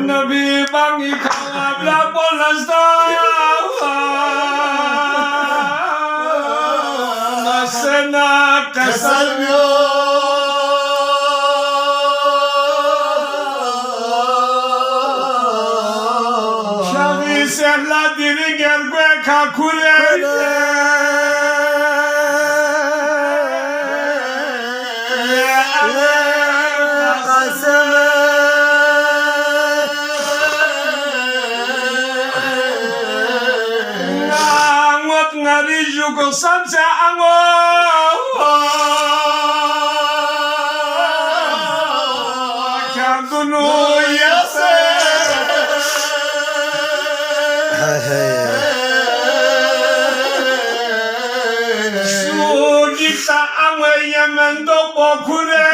Nabi bangi kawabla polasta Nasena kasalmyo Shagi sehla diri gergwe kakule ngari jugo samsa ango kandunu yase sudita ango yemendo bokure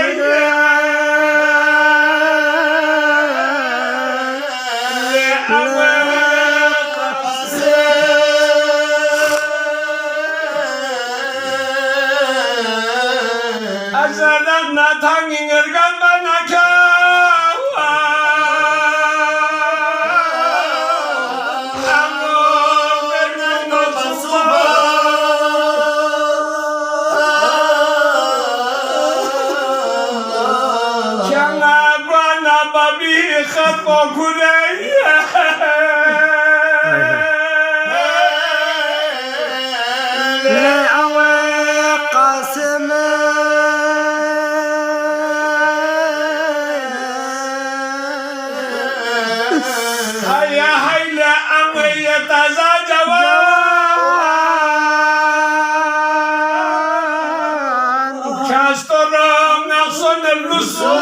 Azanak natang ingergan banaka Amo bermundo basuba Kyanga gwana babi khatmo kuleya Haya hayla amaya taza jawan Kastorong akson lusu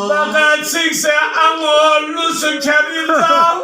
Bagat sikse angol lusu keril jawan